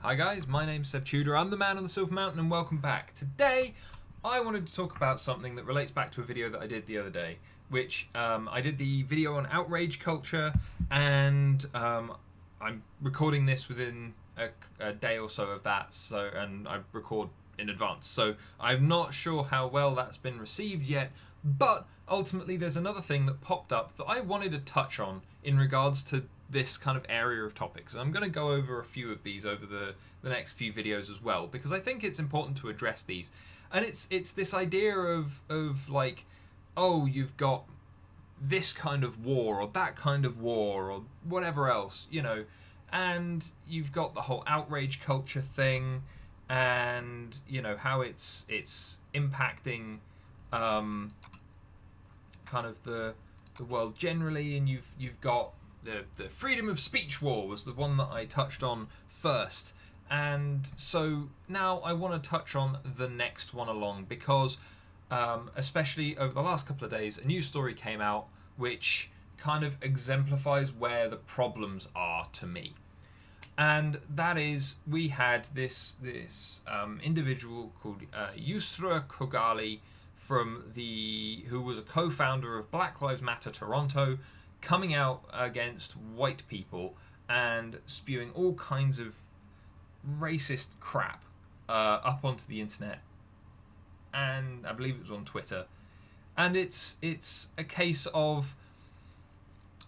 Hi guys, my name's Seb Tudor, I'm the man on the Silver Mountain and welcome back. Today I wanted to talk about something that relates back to a video that I did the other day, which I did the video on outrage culture, and I'm recording this within a day or so of that, and I record in advance, so I'm not sure how well that's been received yet, but ultimately there's another thing that popped up that I wanted to touch on in regards to this kind of area of topics. I'm going to go over a few of these over the next few videos as well, because I think it's important to address these. And it's this idea of like, oh, you've got this kind of war or that kind of war or whatever else, and you've got the whole outrage culture thing, and how it's impacting kind of the world generally, and you've got the freedom of speech war was the one that I touched on first, and so now I want to touch on the next one along, because especially over the last couple of days a news story came out which kind of exemplifies where the problems are to me. And that is, we had this individual called Yusra Kogali who was a co-founder of Black Lives Matter Toronto, coming out against white people and spewing all kinds of racist crap up onto the internet, and I believe it was on Twitter. And it's a case of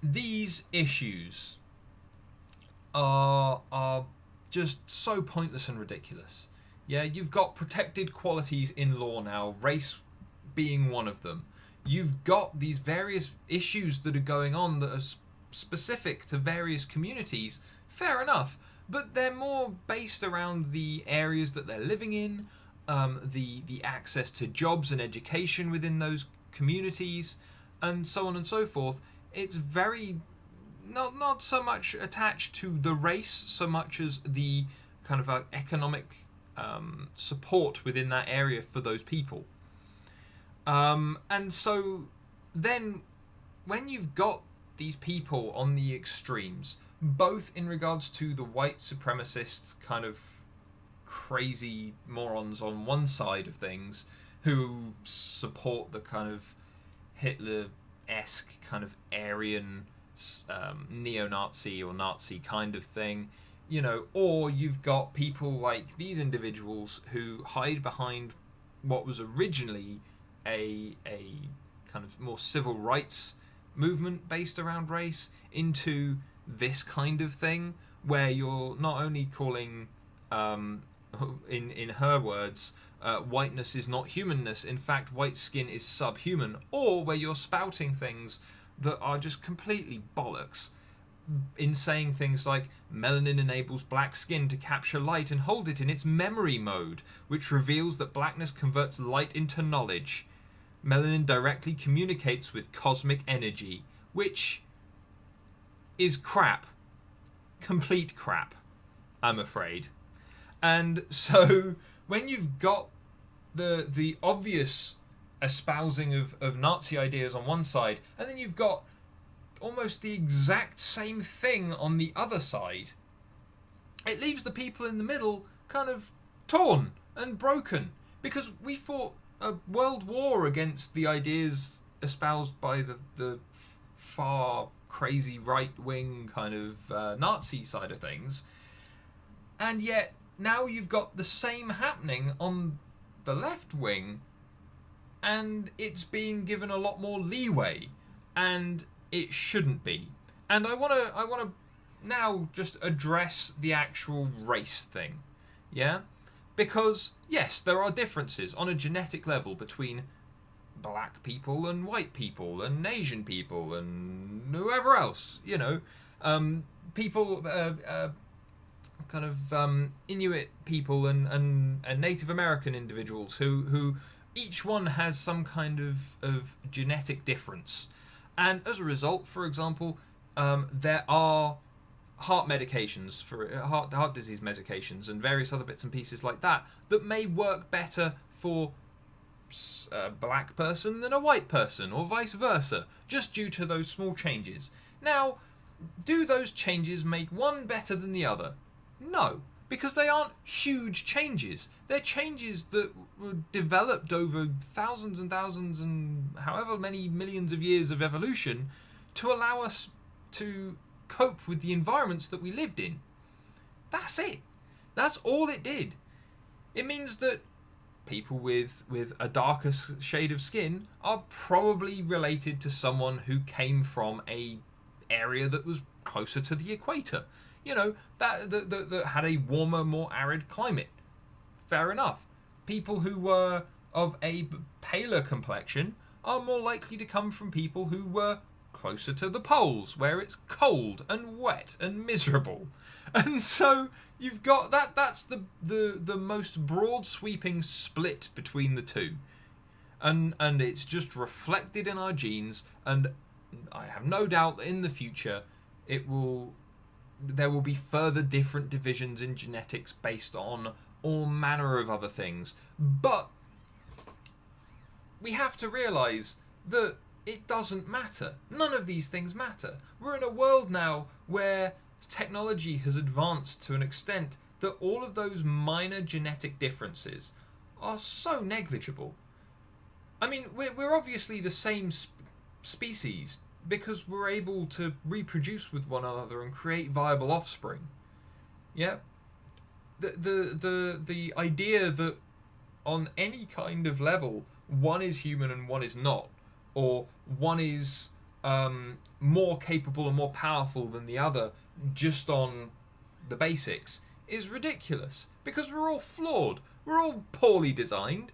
these issues are just so pointless and ridiculous. Yeah, you've got protected qualities in law now, race being one of them. You've got these various issues that are going on that are specific to various communities, fair enough, but they're more based around the areas that they're living in, the access to jobs and education within those communities, and so on and so forth. It's very not so much attached to the race so much as the kind of economic support within that area for those people. And so then when you've got these people on the extremes, both in regards to the white supremacists, kind of crazy morons on one side of things who support the kind of Hitler-esque kind of Aryan neo-Nazi or Nazi kind of thing, or you've got people like these individuals who hide behind what was originally a kind of more civil rights movement based around race into this kind of thing, where you're not only calling, in her words, whiteness is not humanness, in fact white skin is subhuman, or where you're spouting things that are just completely bollocks, in saying things like melanin enables black skin to capture light and hold it in its memory mode, which reveals that blackness converts light into knowledge. Melanin directly communicates with cosmic energy, which is crap. Complete crap, I'm afraid. And so when you've got the obvious espousing of Nazi ideas on one side, and then you've got almost the exact same thing on the other side, it leaves the people in the middle kind of torn and broken, because we fought a world war against the ideas espoused by the far crazy right-wing kind of Nazi side of things, and yet now you've got the same happening on the left wing, and it's being given a lot more leeway, and it shouldn't be. And I want to now just address the actual race thing, yeah? Because, yes, there are differences on a genetic level between black people and white people and Asian people and whoever else, people, kind of Inuit people and Native American individuals who each one has some kind of genetic difference. And as a result, for example, there are heart medications for heart disease medications and various other bits and pieces like that may work better for a black person than a white person, or vice versa, just due to those small changes. Now, do those changes make one better than the other? No. because they aren't huge changes. They're changes that were developed over thousands and thousands and however many millions of years of evolution to allow us to cope with the environments that we lived in. That's it. That's all it did. It means that people with a darker shade of skin are probably related to someone who came from a area that was closer to the equator. You know, that had a warmer, more arid climate. Fair enough. People who were of a paler complexion are more likely to come from people who were closer to the poles, where it's cold and wet and miserable. And so you've got that's the most broad sweeping split between the two. And it's just reflected in our genes, and I have no doubt that in the future there will be further different divisions in genetics based on all manner of other things. But we have to realise that it doesn't matter. None of these things matter. We're in a world now where technology has advanced to an extent that all of those minor genetic differences are so negligible. I mean, we're obviously the same species because we're able to reproduce with one another and create viable offspring. Yeah? The idea that on any kind of level one is human and one is not, or one is more capable and more powerful than the other just on the basics, is ridiculous, because we're all flawed, we're all poorly designed,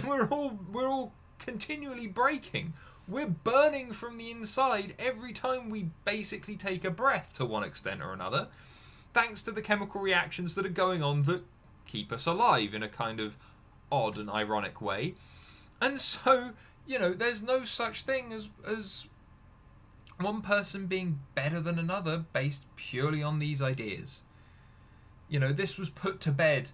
we're all continually breaking, we're burning from the inside every time we basically take a breath to one extent or another, thanks to the chemical reactions that are going on that keep us alive in a kind of odd and ironic way. And so, you know, there's no such thing as one person being better than another based purely on these ideas. You know, this was put to bed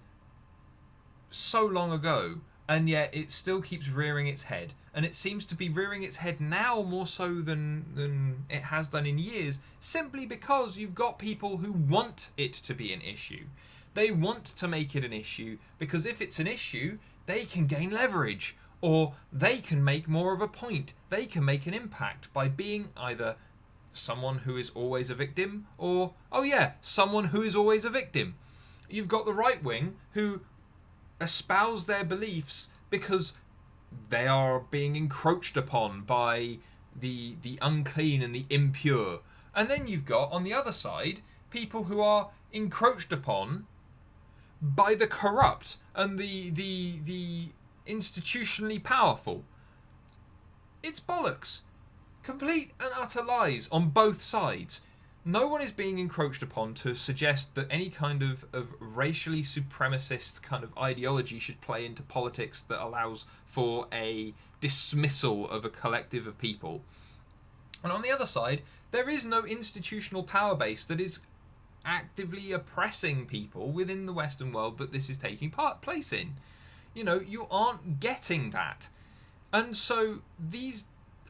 so long ago, and yet it still keeps rearing its head. And it seems to be rearing its head now more so than it has done in years, simply because you've got people who want it to be an issue. They want to make it an issue because if it's an issue, they can gain leverage. Or they can make more of a point. They can make an impact by being either someone who is always a victim or, oh yeah, someone who is always a victim. You've got the right wing who espouse their beliefs because they are being encroached upon by the unclean and the impure. And then you've got, on the other side, people who are encroached upon by the corrupt and the institutionally powerful. It's bollocks. Complete and utter lies on both sides. No one is being encroached upon to suggest that any kind of racially supremacist kind of ideology should play into politics that allows for a dismissal of a collective of people. And on the other side, there is no institutional power base that is actively oppressing people within the Western world that this is taking place in. You know, you aren't getting that. And so these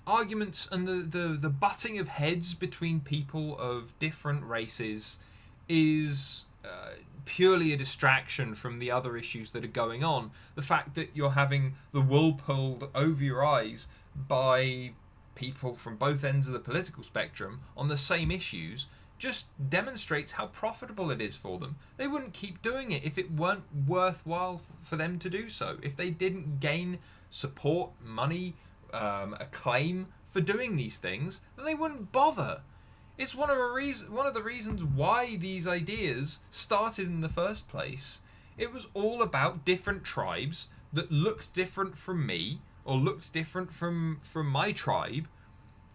arguments and the butting of heads between people of different races is purely a distraction from the other issues that are going on. The fact that you're having the wool pulled over your eyes by people from both ends of the political spectrum on the same issues just demonstrates how profitable it is for them. They wouldn't keep doing it if it weren't worthwhile for them to do so. If they didn't gain support, money, acclaim for doing these things, then they wouldn't bother. It's one of the reasons why these ideas started in the first place. It was all about different tribes that looked different from me, or looked different from my tribe,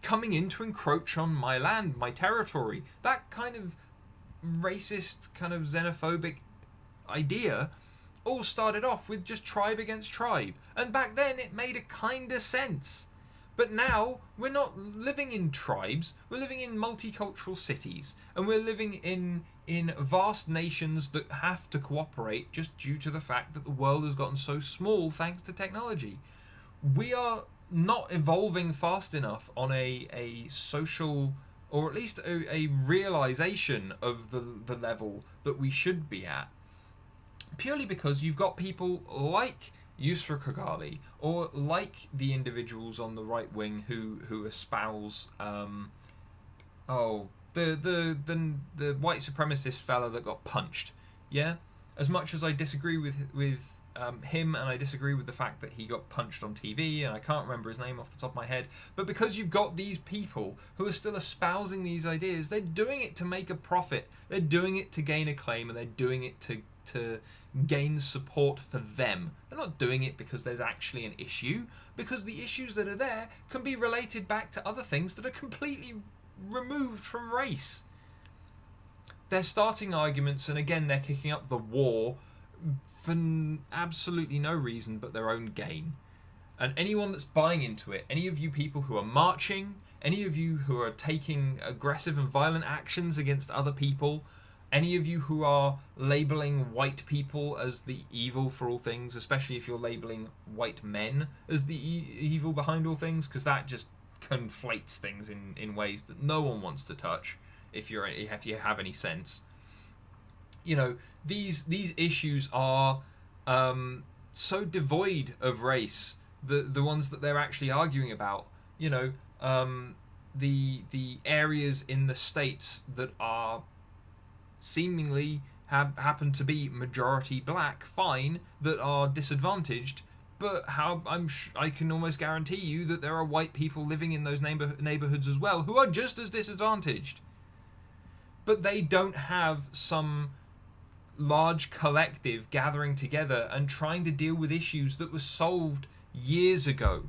coming in to encroach on my land, my territory. That kind of racist, kind of xenophobic idea all started off with just tribe against tribe. And back then it made a kind of sense. But now we're not living in tribes, we're living in multicultural cities, and we're living in vast nations that have to cooperate just due to the fact that the world has gotten so small thanks to technology. We are not evolving fast enough on a social, or at least a realization of the level that we should be at. purely because you've got people like Yusra Kogali or like the individuals on the right wing who espouse the white supremacist fella that got punched. Yeah, as much as I disagree with him, and I disagree with the fact that he got punched on TV, and I can't remember his name off the top of my head, but because you've got these people who are still espousing these ideas, they're doing it to make a profit, they're doing it to gain acclaim, and they're doing it to gain support for them. They're not doing it because there's actually an issue, because the issues that are there can be related back to other things that are completely removed from race. They're starting arguments, and again they're kicking up the war for absolutely no reason but their own gain. And anyone that's buying into it, any of you people who are marching, any of you who are taking aggressive and violent actions against other people, any of you who are labeling white people as the evil for all things, especially if you're labeling white men as the evil behind all things, because that just conflates things in ways that no one wants to touch if you have any sense. You know, these issues are so devoid of race, the ones that they're actually arguing about. You know, the areas in the states that are seemingly happen to be majority black, fine, that are disadvantaged, but I can almost guarantee you that there are white people living in those neighborhoods as well who are just as disadvantaged. But they don't have some large collective gathering together and trying to deal with issues that were solved years ago.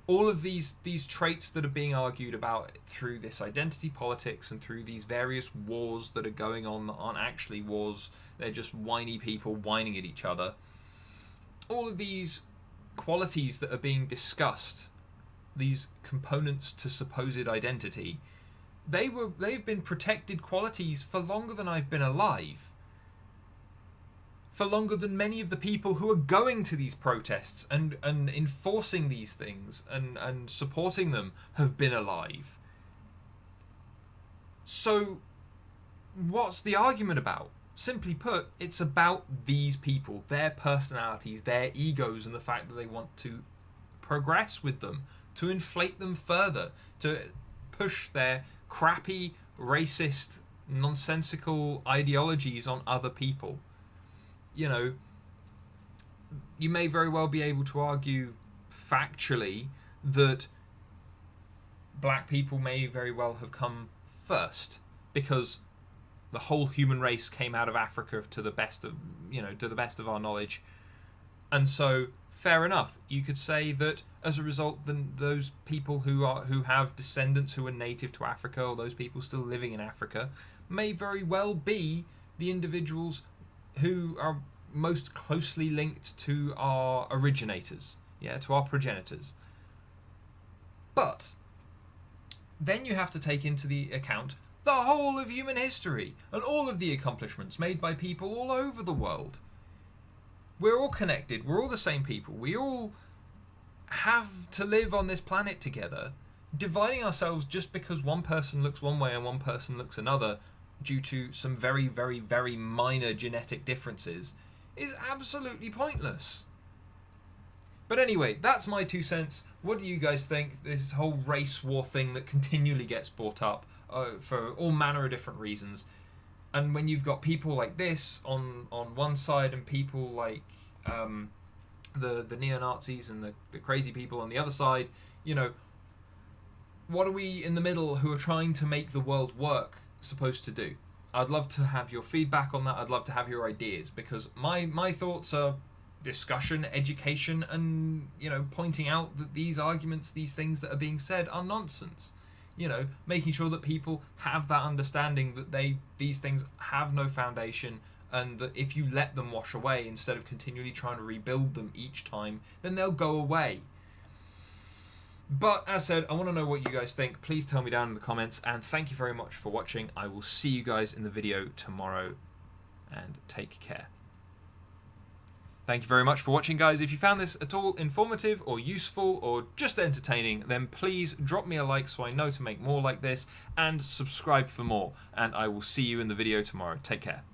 All of these traits that are being argued about through this identity politics and through these various wars that are going on that aren't actually wars, they're just whiny people whining at each other. All of these qualities that are being discussed, these components to supposed identity, they've been protected qualities for longer than I've been alive. For longer than many of the people who are going to these protests and enforcing these things and supporting them have been alive. So what's the argument about? Simply put, it's about these people, their personalities, their egos, and the fact that they want to progress with them, to inflate them further, to push their crappy, racist, nonsensical ideologies on other people. You know, you may very well be able to argue factually that black people may very well have come first because the whole human race came out of Africa to the best of our knowledge. And so, fair enough. You could say that as a result, then those people who have descendants who are native to Africa, or those people still living in Africa, may very well be the individuals who are most closely linked to our originators, to our progenitors. But then you have to take into the account the whole of human history and all of the accomplishments made by people all over the world. We're all connected, we're all the same people, we all have to live on this planet together. Dividing ourselves just because one person looks one way and one person looks another due to some very, very, very minor genetic differences is absolutely pointless. But anyway, that's my 2 cents. What do you guys think? This whole race war thing that continually gets brought up for all manner of different reasons. And when you've got people like this on one side and people like the neo-Nazis and the crazy people on the other side, what are we in the middle who are trying to make the world work supposed to do? I'd love to have your feedback on that. I'd love to have your ideas, because my thoughts are discussion, education, and pointing out that these arguments, these things that are being said are nonsense. Making sure that people have that understanding that these things have no foundation, and that if you let them wash away instead of continually trying to rebuild them each time, then they'll go away. But as said, I want to know what you guys think. Please tell me down in the comments, and thank you very much for watching. I will see you guys in the video tomorrow, and take care. Thank you very much for watching, guys. If you found this at all informative or useful or just entertaining, then please drop me a like so I know to make more like this, and subscribe for more. And I will see you in the video tomorrow. Take care.